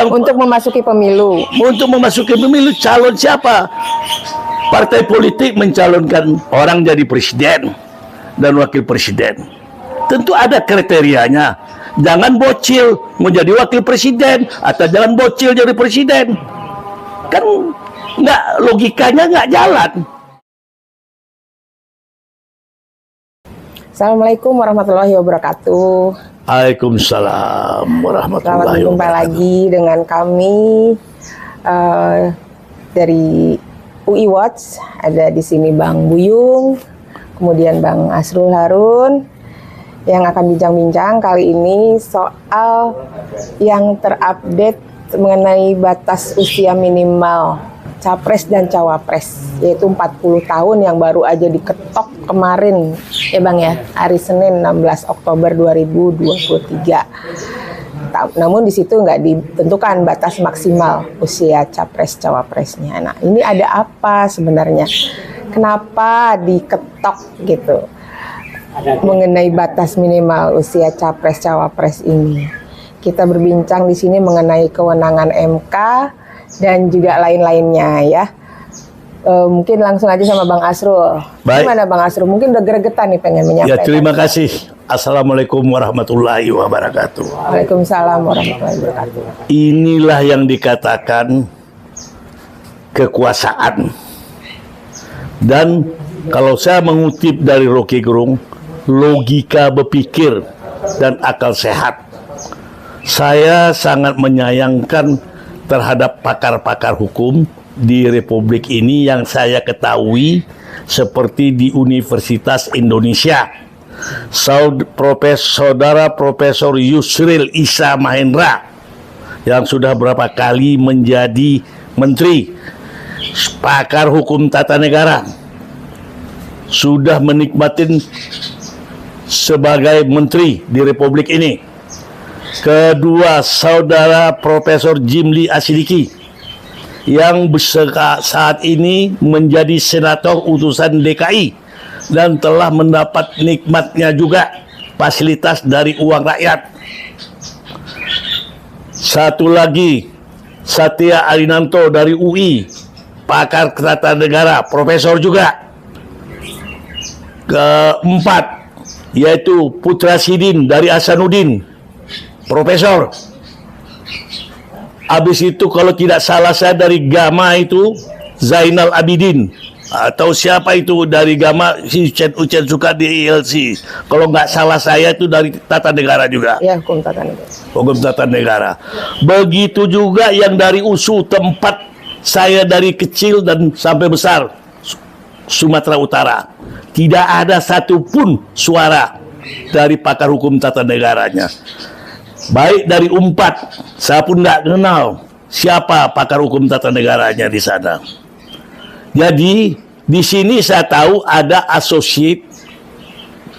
untuk memasuki pemilu. Untuk memasuki pemilu, calon siapa? Partai politik mencalonkan orang jadi presiden dan wakil presiden. Tentu ada kriterianya. Jangan bocil mau jadi wakil presiden atau jangan bocil jadi presiden. Kan nggak, logikanya nggak jalan. Assalamualaikum warahmatullahi wabarakatuh. Waalaikumsalam warahmatullahi Selamat berjumpa lagi dengan kami dari UI Watch. Ada di sini Bang Buyung, kemudian Bang Asrul Harun yang akan bincang-bincang kali ini soal yang terupdate mengenai batas usia minimal Capres dan Cawapres, yaitu 40 tahun yang baru aja diketok kemarin ya Bang ya, hari Senin 16 Oktober 2023. Namun di situ nggak ditentukan batas maksimal usia Capres Cawapresnya. Nah, ini ada apa sebenarnya? Kenapa diketok gitu mengenai batas minimal usia Capres Cawapres ini? Kita berbincang di sini mengenai kewenangan MK dan juga lain-lainnya ya. Mungkin langsung aja sama Bang Asrul. Baik. Gimana Bang Asrul? Mungkin udah gregetan nih pengen menyampaikan. Ya, terima kasih. Assalamualaikum warahmatullahi wabarakatuh. Waalaikumsalam warahmatullahi wabarakatuh. Inilah yang dikatakan kekuasaan. Dan kalau saya mengutip dari Rocky Gerung, logika berpikir dan akal sehat. Saya sangat menyayangkan terhadap pakar-pakar hukum di Republik ini yang saya ketahui seperti di Universitas Indonesia. Saudara Profesor Yusril Issa Mahendra yang sudah berapa kali menjadi menteri, pakar hukum tata negara, sudah menikmatin sebagai menteri di Republik ini. Kedua, Saudara Profesor Jimli Asidiki yang saat ini menjadi senator utusan DKI dan telah mendapat nikmatnya juga fasilitas dari uang rakyat. Satu lagi, Satya Arinanto dari UI, pakar tata negara, profesor juga. Keempat, yaitu Putra Sidin dari Hasanuddin, profesor. Habis itu kalau tidak salah saya dari Gama itu Zainal Abidin, atau siapa itu dari Gama, si Ucen suka di ILC. Kalau nggak salah saya itu dari tata negara juga. Ya, hukum tata negara. Hukum tata negara. Begitu juga yang dari USU, tempat saya dari kecil dan sampai besar, Sumatera Utara. Tidak ada satupun suara dari pakar hukum tata negaranya. Baik dari UNPAD, saya pun nggak kenal siapa pakar hukum tata negaranya di sana. Jadi di sini saya tahu ada associate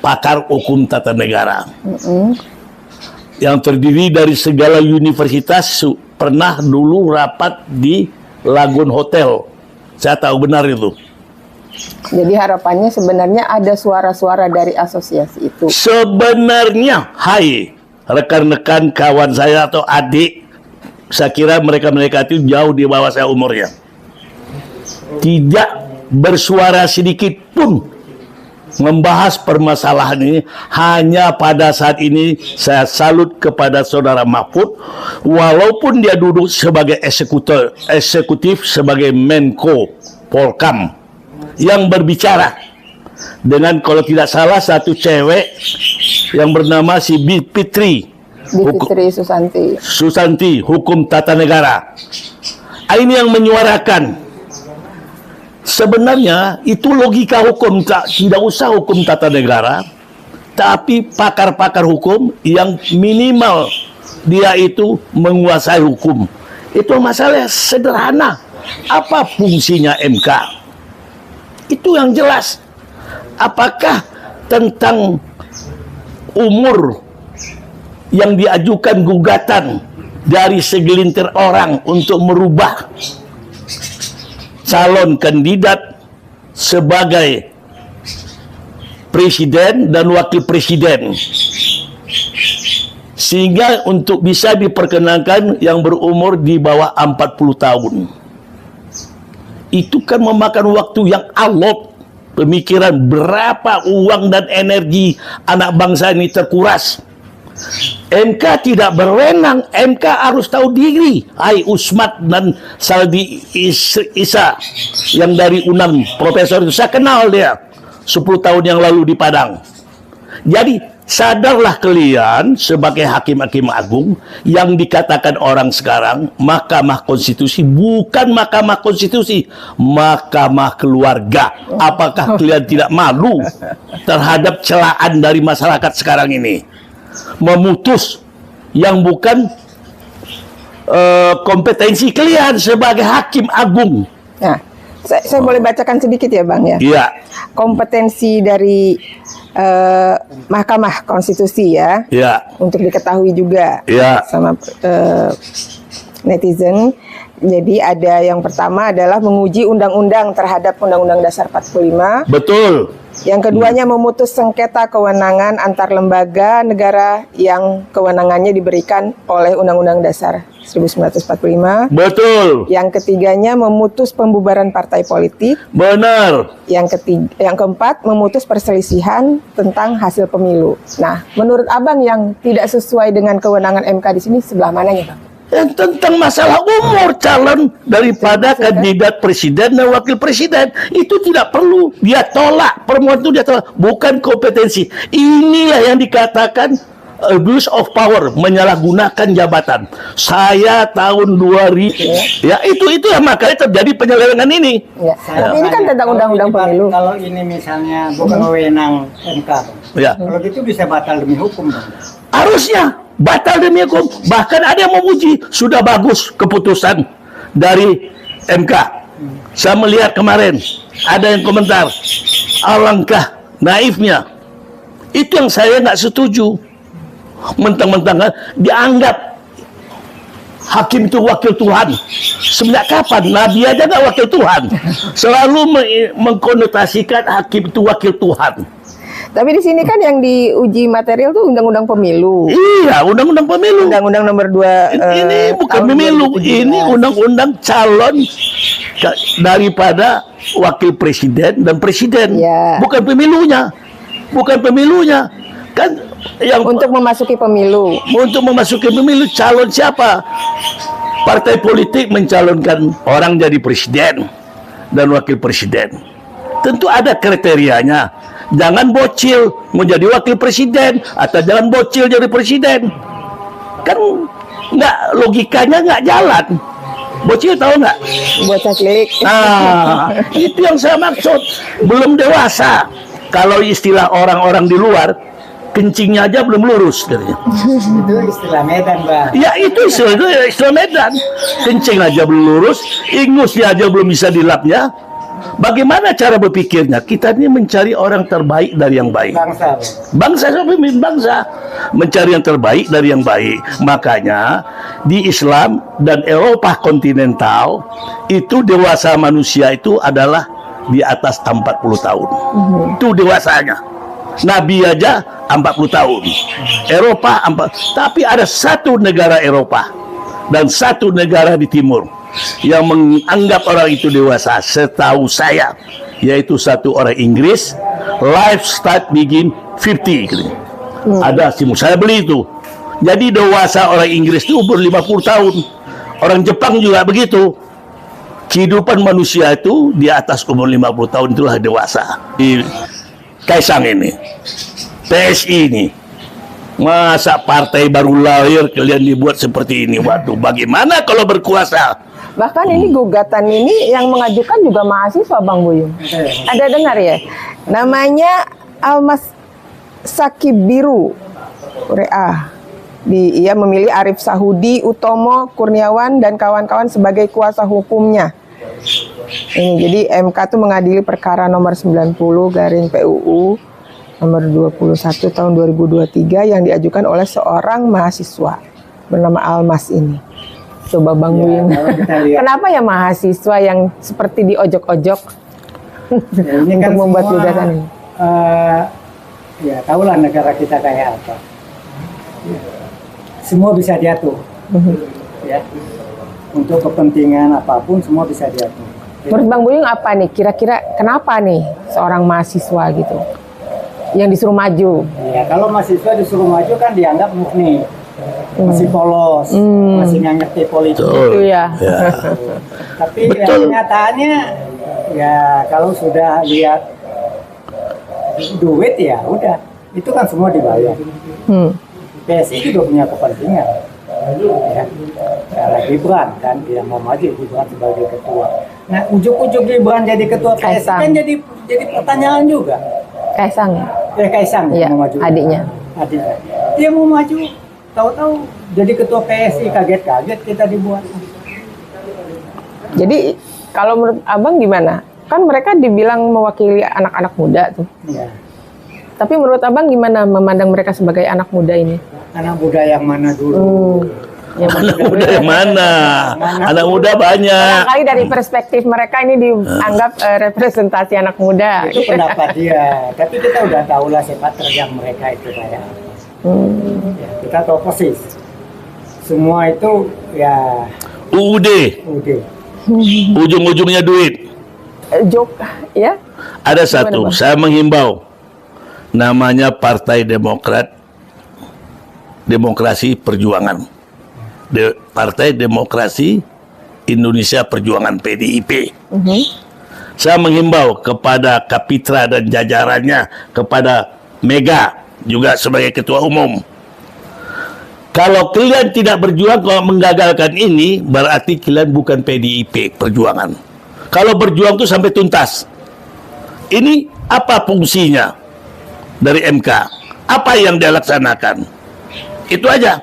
pakar hukum tata negara yang terdiri dari segala universitas. Pernah dulu rapat di Lagun Hotel, saya tahu benar itu. Jadi harapannya sebenarnya ada suara-suara dari asosiasi itu. Sebenarnya, hai rekan-rekan kawan saya atau adik, saya kira mereka-mereka itu jauh di bawah saya umurnya, tidak bersuara sedikit pun membahas permasalahan ini. Hanya pada saat ini saya salut kepada Saudara Mahfud, walaupun dia duduk sebagai eksekutif sebagai Menko Polkam, yang berbicara dengan, kalau tidak salah, satu cewek yang bernama si Fitri Susanti, hukum tata negara. Ini yang menyuarakan. Sebenarnya itu logika hukum, tidak usah hukum tata negara, tapi pakar-pakar hukum yang minimal dia itu menguasai hukum. Itu masalah sederhana. Apa fungsinya MK? Itu yang jelas. Apakah tentang umur yang diajukan gugatan dari segelintir orang untuk merubah calon kandidat sebagai presiden dan wakil presiden Sehingga untuk bisa diperkenankan yang berumur di bawah 40 tahun. Itu kan memakan waktu yang alot. Pemikiran berapa uang dan energi anak bangsa ini terkuras. MK tidak berwenang, MK harus tahu diri. Hai Usmat dan Saldi Isa yang dari UNAM, profesor itu saya kenal dia 10 tahun yang lalu di Padang. Jadi sadarlah kalian sebagai hakim-hakim agung yang dikatakan orang sekarang Mahkamah Konstitusi bukan Mahkamah Konstitusi, Mahkamah Keluarga. Apakah kalian tidak malu terhadap celaan dari masyarakat sekarang ini? Memutus yang bukan kompetensi kalian sebagai hakim agung. Nah, saya boleh bacakan sedikit ya Bang ya. Iya. Kompetensi dari Mahkamah Konstitusi ya. Iya. Untuk diketahui juga Iya. sama netizen. Jadi ada yang pertama adalah menguji undang-undang terhadap Undang-Undang Dasar 45. Betul. Yang keduanya memutus sengketa kewenangan antar lembaga negara yang kewenangannya diberikan oleh Undang-Undang Dasar 1945. Betul. Yang ketiganya memutus pembubaran partai politik. Benar. Yang keempat memutus perselisihan tentang hasil pemilu. Nah, menurut Abang yang tidak sesuai dengan kewenangan MK di sini sebelah mananya, Bang? Tentang masalah umur calon daripada kandidat presiden dan wakil presiden itu tidak perlu, dia tolak permohonan itu, dia tolak, bukan kompetensi. Inilah yang dikatakan abuse of power, menyalahgunakan jabatan. Saya tahun 2000 ya itu yang makanya terjadi penyelewengan ini. Ya. Tapi ini kan tentang undang-undang pemilu. Kalau ini misalnya bukan wewenang MK, Ya. kalau gitu bisa batal demi hukum, Bang. Harusnya batal demi hukum. Bahkan ada yang memuji, sudah bagus keputusan dari MK. Saya melihat kemarin ada yang komentar, alangkah naifnya. Itu yang saya nggak setuju. Mentang-mentang dianggap hakim itu wakil Tuhan. Sejak kapan Nabi aja nggak wakil Tuhan? Selalu mengkonotasikan hakim itu wakil Tuhan. Tapi di sini kan yang diuji material tuh undang-undang pemilu. Iya, undang-undang pemilu. Undang-undang nomor 2 ini bukan tahun pemilu, 2017. ini undang-undang calon daripada wakil presiden dan presiden. Ya. Bukan pemilunya. Bukan pemilunya. Kan yang Untuk memasuki pemilu. untuk memasuki pemilu calon siapa? Partai politik mencalonkan orang jadi presiden dan wakil presiden. Tentu ada kriterianya. Jangan bocil menjadi wakil presiden atau jangan bocil jadi presiden. Kan nggak, logikanya nggak jalan. Bocil tahu nggak? Bocah cilik. Nah, itu yang saya maksud. Belum dewasa. Kalau istilah orang-orang di luar, kencingnya aja belum lurus katanya. Itu istilah Medan, Bang. Ya itu istilah Medan. Kencing aja belum lurus, ingusnya aja belum bisa dilapnya. Bagaimana cara berpikirnya? Kita ini mencari orang terbaik dari yang baik. Bangsa, Bang. Bangsa, pemimpin bangsa mencari yang terbaik dari yang baik. Makanya di Islam dan Eropa kontinental itu dewasa manusia itu adalah di atas 40 tahun. Itu dewasanya. Nabi aja 40 tahun. Eropa 40. Tapi ada satu negara Eropa dan satu negara di timur yang menganggap orang itu dewasa, setahu saya, yaitu satu orang Inggris. Life start begin 50 gitu. Ada simu, saya beli itu. Jadi dewasa orang Inggris itu umur 50 tahun. Orang Jepang juga begitu. Kehidupan manusia itu di atas umur 50 tahun itulah dewasa. Di Kaisang ini, PSI ini, masa partai baru lahir kalian dibuat seperti ini? Waduh, bagaimana kalau berkuasa? Bahkan ini gugatan ini yang mengajukan juga mahasiswa, Bang Buyung. Ada dengar ya? Namanya Almas Sakibiru Rea. Ia memilih Arif Sahudi, Utomo Kurniawan dan kawan-kawan sebagai kuasa hukumnya. Ini jadi MK itu mengadili perkara nomor 90 garing PUU nomor 21 tahun 2023 yang diajukan oleh seorang mahasiswa bernama Almas ini. Coba Bang Buyung. Kenapa ya mahasiswa yang seperti diojok-ojok Ya, ini untuk kan membuat semua, gugatan ini? Ya tahulah negara kita kayak apa. semua bisa diatur. Ya. Untuk kepentingan apapun semua bisa diatur. Menurut Bang Buyung apa nih? Kira-kira kenapa nih seorang mahasiswa gitu yang disuruh maju? Ya, kalau mahasiswa disuruh maju kan dianggap murni, masih polos, masih nggak ngerti politik. Itu ya. Ya. Tapi ya, Betul. kenyataannya ya kalau sudah lihat duit ya udah, itu kan semua dibayar. PSI juga punya kepentingan. Ya, karena Gibran kan dia mau maju Gibran sebagai ketua. Nah ujuk-ujuk Gibran jadi ketua PSI Kaisang. kan jadi pertanyaan juga. Kaisang ya? Kaisang Iya, mau maju. adiknya. Adiknya. Dia mau maju, tahu-tahu jadi ketua PSI, kaget-kaget kita dibuat. Jadi kalau menurut Abang gimana? Kan mereka dibilang mewakili anak-anak muda tuh. Ya. Tapi menurut Abang gimana memandang mereka sebagai anak muda ini? Anak muda yang mana dulu? Ya, Anak muda yang mana? Anak muda banyak. barangkali dari perspektif mereka ini dianggap representasi anak muda. Itu pendapat dia. Tapi kita udah tahu lah sepak terjang mereka itu kayak apa. Ya, kita tahu persis. Semua itu ya UUD, udah. ujung-ujungnya duit. Jok, ya? Ada Gimana, satu, Bang? saya menghimbau, namanya Partai Demokrat, Demokrasi Perjuangan. Partai Demokrasi Indonesia Perjuangan, PDIP. Saya menghimbau kepada Kapitra dan jajarannya, kepada Mega juga sebagai ketua umum. Kalau kalian tidak berjuang, kalau menggagalkan ini, berarti kalian bukan PDIP Perjuangan. Kalau berjuang itu sampai tuntas. Ini apa fungsinya dari MK? Apa yang dia laksanakan? Itu aja.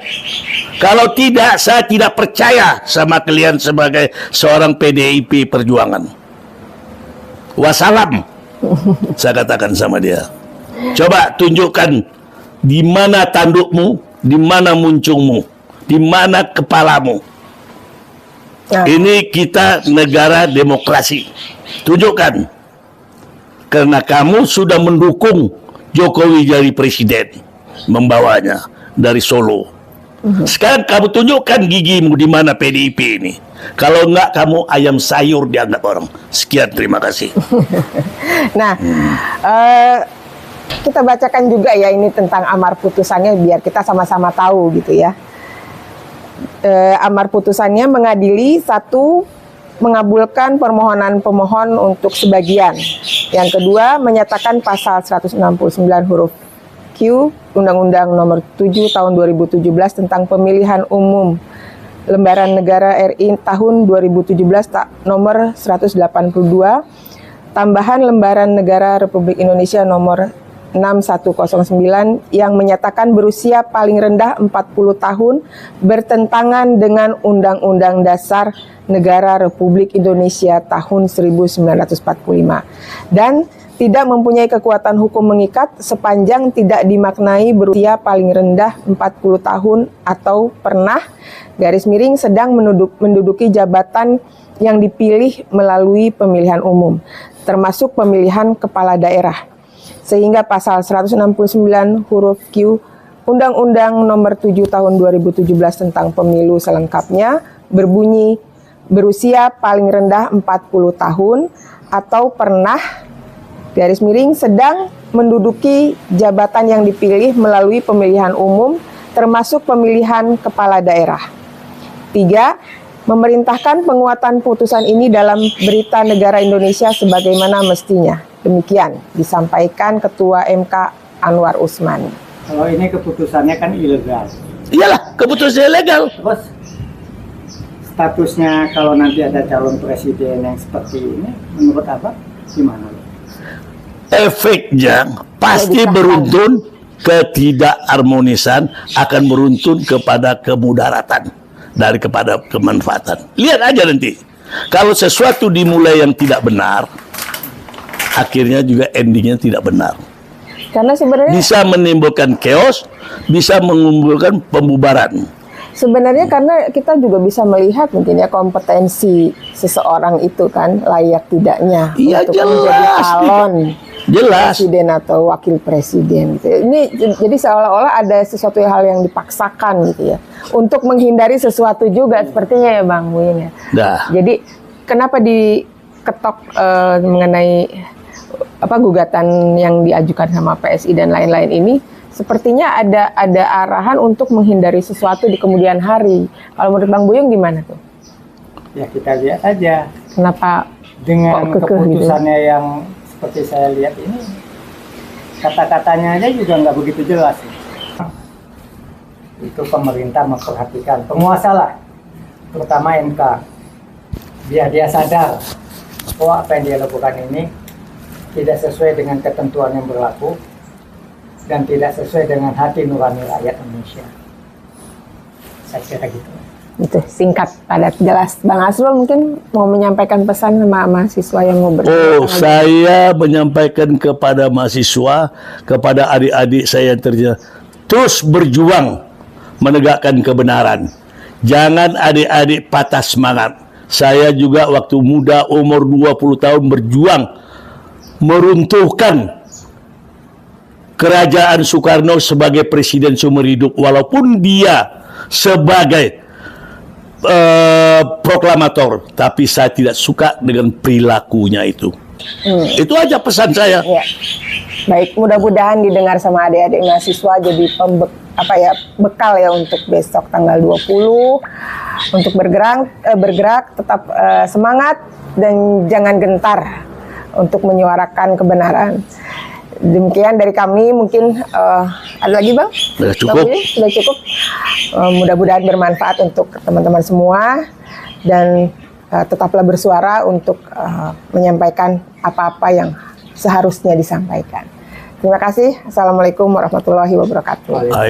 Kalau tidak, saya tidak percaya sama kalian sebagai seorang PDIP Perjuangan. Wassalam. Saya katakan sama dia. Coba tunjukkan di mana tandukmu, di mana muncungmu, di mana kepalamu. Ya. Ini kita negara demokrasi. Tunjukkan. Karena kamu sudah mendukung Jokowi jadi presiden, membawanya dari Solo. Sekarang kamu tunjukkan gigimu di mana PDIP ini. Kalau enggak, kamu ayam sayur dianggap orang. Sekian, terima kasih. Nah, kita bacakan juga ya ini tentang amar putusannya biar kita sama-sama tahu gitu ya. Amar putusannya mengadili satu, mengabulkan permohonan pemohon untuk sebagian. Yang kedua, menyatakan pasal 169 huruf Q Undang-Undang Nomor 7 Tahun 2017 tentang Pemilihan Umum Lembaran Negara RI tahun 2017 nomor 182, tambahan Lembaran Negara Republik Indonesia nomor 6109 yang menyatakan berusia paling rendah 40 tahun bertentangan dengan Undang-Undang Dasar Negara Republik Indonesia tahun 1945 dan tidak mempunyai kekuatan hukum mengikat sepanjang tidak dimaknai berusia paling rendah 40 tahun atau pernah sedang menduduki jabatan yang dipilih melalui pemilihan umum termasuk pemilihan kepala daerah. Sehingga pasal 169 huruf Q Undang-Undang Nomor 7 Tahun 2017 tentang Pemilu selengkapnya berbunyi berusia paling rendah 40 tahun atau pernah sedang menduduki jabatan yang dipilih melalui pemilihan umum termasuk pemilihan kepala daerah. 3. Memerintahkan penguatan putusan ini dalam Berita Negara Indonesia sebagaimana mestinya. Demikian disampaikan Ketua MK Anwar Usman. Kalau ini keputusannya kan ilegal. Iyalah, keputusan ilegal. Terus statusnya kalau nanti ada calon presiden yang seperti ini, menurut Abang gimana? Efeknya pasti beruntun ketidakharmonisan, akan beruntun kepada kemudaratan dari kepada kemanfaatan. Lihat aja nanti. Kalau sesuatu dimulai yang tidak benar, akhirnya juga endingnya tidak benar. Karena sebenarnya Bisa menimbulkan chaos, bisa menimbulkan pembubaran. Sebenarnya karena kita juga bisa melihat mungkin ya kompetensi seseorang itu kan layak tidaknya Iya, untuk jelas. menjadi calon Jelas. presiden atau wakil presiden gitu. Ini jadi seolah-olah ada sesuatu hal yang dipaksakan gitu ya untuk menghindari sesuatu juga sepertinya ya Bang Win ya. Nah, Jadi kenapa diketok mengenai gugatan yang diajukan sama PSI dan lain-lain ini? Sepertinya ada arahan untuk menghindari sesuatu di kemudian hari. Kalau menurut Bang Buyung gimana tuh? Ya kita lihat aja Kenapa dengan kok kekeh gitu? keputusannya yang seperti saya lihat ini, kata-katanya aja juga nggak begitu jelas. Itu pemerintah memperhatikan penguasa lah, terutama MK, biar dia sadar bahwa apa yang dia lakukan ini tidak sesuai dengan ketentuan yang berlaku dan tidak sesuai dengan hati nurani rakyat Indonesia. Saya kira gitu. Itu singkat, padat, jelas. Bang Asrul mungkin mau menyampaikan pesan sama mahasiswa yang mau saya menyampaikan kepada mahasiswa, kepada adik-adik saya yang terus berjuang menegakkan kebenaran. Jangan adik-adik patah semangat. Saya juga waktu muda umur 20 tahun berjuang meruntuhkan kerajaan Soekarno sebagai presiden seumur hidup, walaupun dia sebagai proklamator, tapi saya tidak suka dengan perilakunya itu. Itu aja pesan saya. Ya. Baik, mudah-mudahan didengar sama adik-adik mahasiswa jadi bekal ya untuk besok tanggal 20 untuk bergerak tetap semangat dan jangan gentar untuk menyuarakan kebenaran. Demikian dari kami, mungkin ada lagi Bang? Sudah cukup. Sudah cukup. Mudah-mudahan bermanfaat untuk teman-teman semua dan tetaplah bersuara untuk menyampaikan apa-apa yang seharusnya disampaikan. Terima kasih. Assalamualaikum warahmatullahi wabarakatuh.